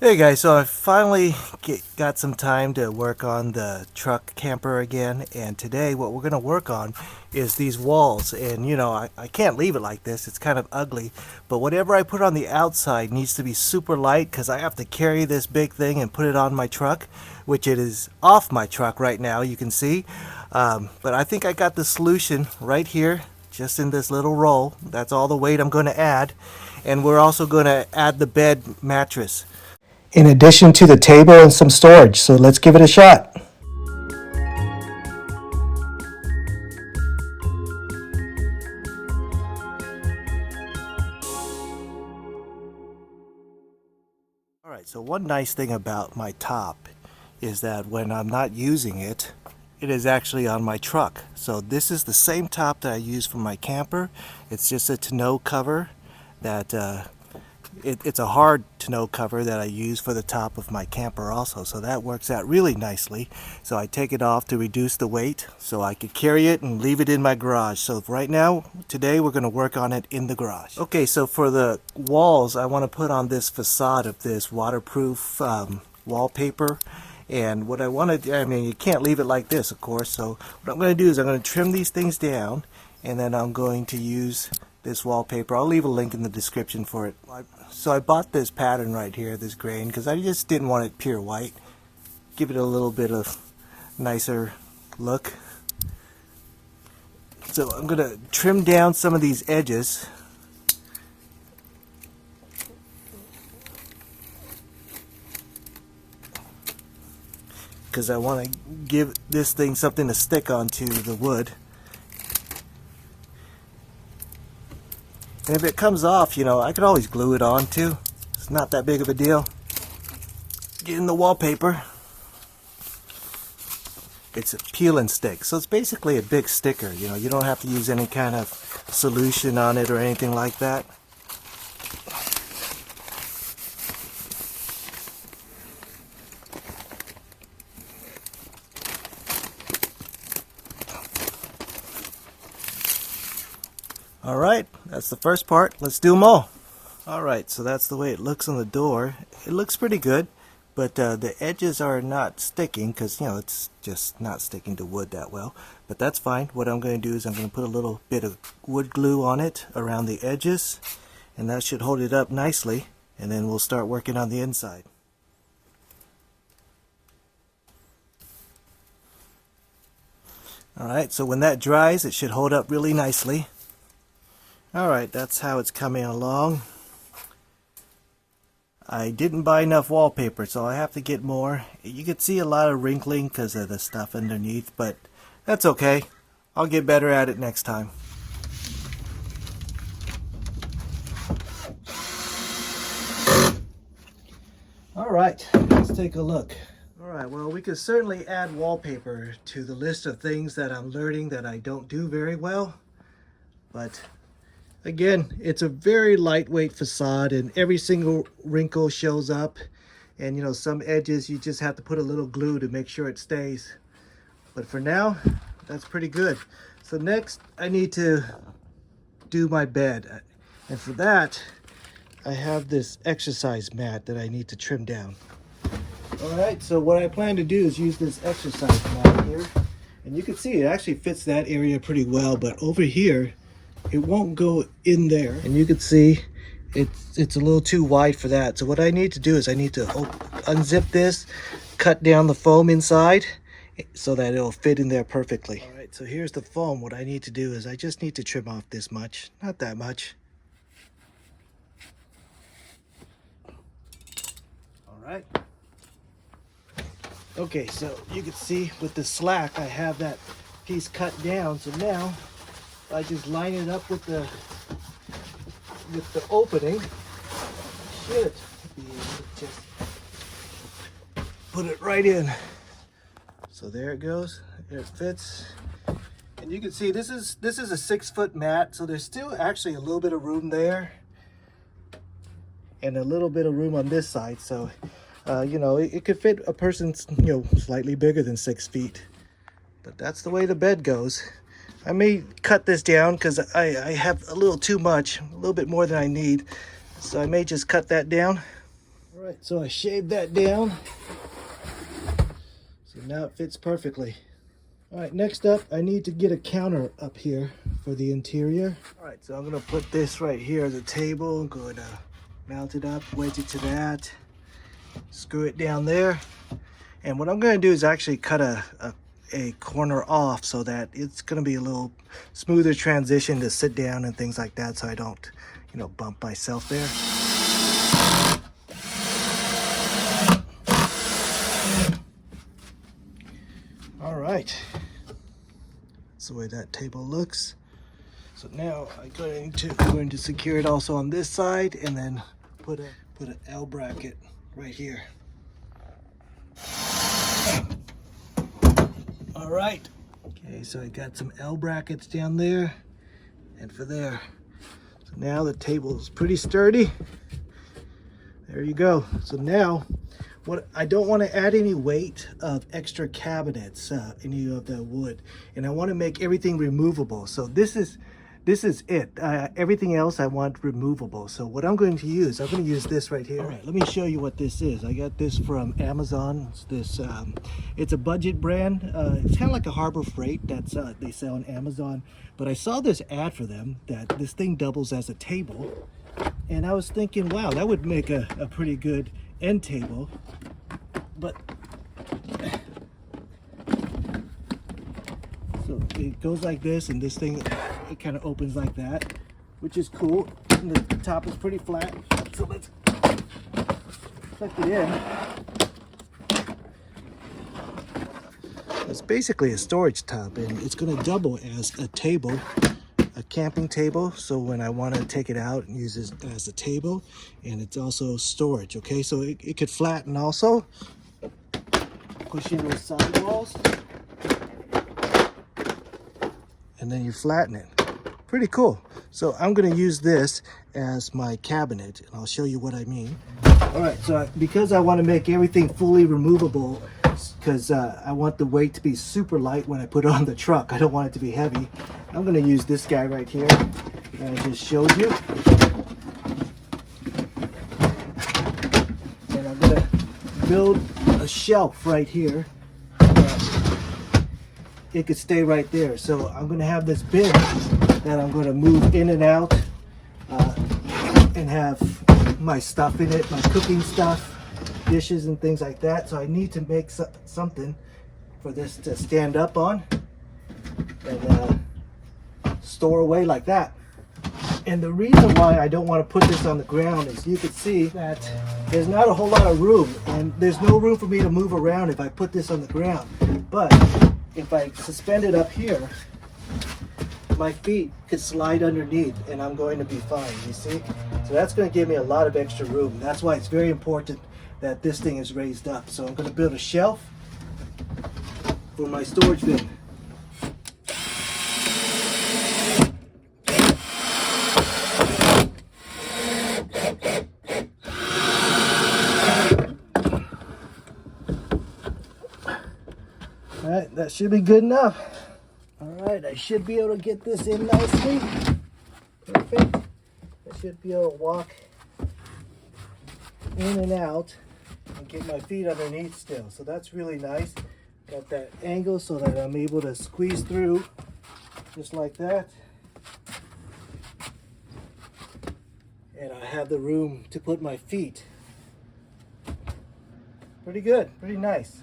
Hey guys, so I finally got some time to work on the truck camper again, and today what we're going to work on is these walls. And I can't leave it like this, it's kind of ugly, but whatever I put on the outside needs to be super light because I have to carry this big thing and put it on my truck, which it is off my truck right now, you can see. But I think I got the solution right here, just in this little roll. That's all the weight I'm going to add, and we're also going to add the bed mattress in addition to the table and some storage. So let's give it a shot. All right, so one nice thing about my top is that when I'm not using it, it is actually on my truck. So this is the same top that I use for my camper. It's just a tonneau cover that it's a hard tonneau cover that I use for the top of my camper also, so that works out really nicely. So I take it off to reduce the weight so I could carry it and leave it in my garage. So right now, today we're going to work on it in the garage. Okay, so for the walls, I want to put on this facade of this waterproof wallpaper. And what I want to do, I mean, you can't leave it like this, of course, so what I'm going to do is I'm going to trim these things down, and then I'm going to use this wallpaper. I'll leave a link in the description for it. So I bought this pattern right here, this grain, because I just didn't want it pure white. Give it a little bit of nicer look. So I'm going to trim down some of these edges. Because I want to give this thing something to stick onto the wood. And if it comes off, I could always glue it on too. It's not that big of a deal. Get in the wallpaper. It's a peel and stick. So it's basically a big sticker. You don't have to use any kind of solution on it or anything like that. Alright, that's the first part. Let's do them all. Alright, so that's the way it looks on the door. It looks pretty good, but the edges are not sticking because, it's just not sticking to wood that well. But that's fine. What I'm going to do is I'm going to put a little bit of wood glue on it around the edges, and that should hold it up nicely, and then we'll start working on the inside. Alright, so when that dries, it should hold up really nicely. Alright, that's how it's coming along. I didn't buy enough wallpaper, so I have to get more. You can see a lot of wrinkling because of the stuff underneath, but that's okay. I'll get better at it next time. Alright, let's take a look. Alright, well, we could certainly add wallpaper to the list of things that I'm learning that I don't do very well, but again, it's a very lightweight facade and every single wrinkle shows up, and some edges you just have to put a little glue to make sure it stays. But for now, that's pretty good. So next I need to do my bed, and for that I have this exercise mat that I need to trim down. Alright, so what I plan to do is use this exercise mat here, and you can see it actually fits that area pretty well, but over here it won't go in there, and you can see it's a little too wide for that. So what I need to do is I need to unzip this, cut down the foam inside so that it'll fit in there perfectly. All right, so here's the foam. What I need to do is I just need to trim off this much, not that much. All right. Okay, so you can see with the slack I have that piece cut down. So now I just line it up with the opening. Should be able to just put it right in. So there it goes. There it fits. And you can see this is a 6-foot mat, so there's still actually a little bit of room there, and a little bit of room on this side. So it could fit a person slightly bigger than 6 feet. But that's the way the bed goes. I may cut this down because I have a little too much, a little bit more than I need. So I may just cut that down. All Alright, so I shaved that down. So now it fits perfectly. Alright, next up, I need to get a counter up here for the interior. Alright, so I'm going to put this right here as a table. I'm going to mount it up, wedge it to that, screw it down there. And what I'm going to do is actually cut a corner off so that it's going to be a little smoother transition to sit down and things like that, so I don't, you know, bump myself there. All right, that's the way that table looks. So now I'm going to secure it also on this side, and then put an L bracket right here. All right. Okay, so I got some L brackets down there and for there. So now the table is pretty sturdy. There you go. So now, what I don't want to add any weight of extra cabinets, any of the wood, and I want to make everything removable. So this is it. Everything else I want removable. So what I'm going to use this right here. All right, let me show you what this is. I got this from Amazon. It's a budget brand. It's kind of like a Harbor Freight that's they sell on Amazon. But I saw this ad for them that this thing doubles as a table, and I was thinking, wow, that would make a pretty good end table. But so it goes like this, and this thing, it kind of opens like that, which is cool. And the top is pretty flat. So let's click it in. It's basically a storage tub, and it's going to double as a table, a camping table. So when I want to take it out and use it as a table, and it's also storage. Okay, so it could flatten also. Push in those side walls, and then you flatten it. Pretty cool. So I'm going to use this as my cabinet, and I'll show you what I mean. All right, so because I want to make everything fully removable, because I want the weight to be super light when I put it on the truck. I don't want it to be heavy. I'm going to use this guy right here that I just showed you. And I'm going to build a shelf right here. It could stay right there. So I'm going to have this bin that I'm going to move in and out and have my stuff in it, my cooking stuff, dishes and things like that. So I need to make something for this to stand up on and store away like that. And the reason why I don't want to put this on the ground is you can see that there's not a whole lot of room, and there's no room for me to move around if I put this on the ground. But if I suspend it up here, my feet could slide underneath and I'm going to be fine, you see? So that's going to give me a lot of extra room. That's why it's very important that this thing is raised up. So I'm going to build a shelf for my storage bin. All right, that should be good enough. All right, I should be able to get this in nicely. Perfect. I should be able to walk in and out and get my feet underneath still. So that's really nice. Got that angle so that I'm able to squeeze through just like that. And I have the room to put my feet. Pretty good, pretty nice.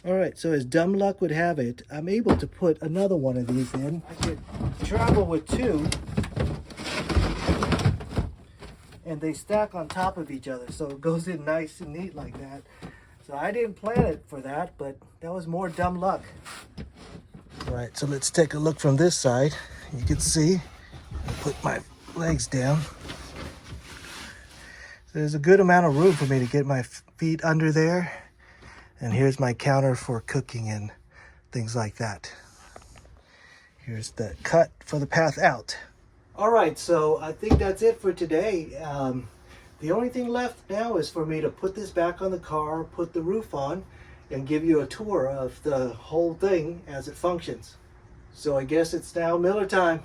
All right, so as dumb luck would have it, I'm able to put another one of these in. I could travel with two, and they stack on top of each other, so it goes in nice and neat like that. So I didn't plan it for that, but that was more dumb luck. All right, so let's take a look from this side. You can see, I put my legs down. So there's a good amount of room for me to get my feet under there. And here's my counter for cooking and things like that. Here's the cut for the path out. All right, so I think that's it for today. The only thing left now is for me to put this back on the car, put the roof on, and give you a tour of the whole thing as it functions. So I guess it's now Miller time.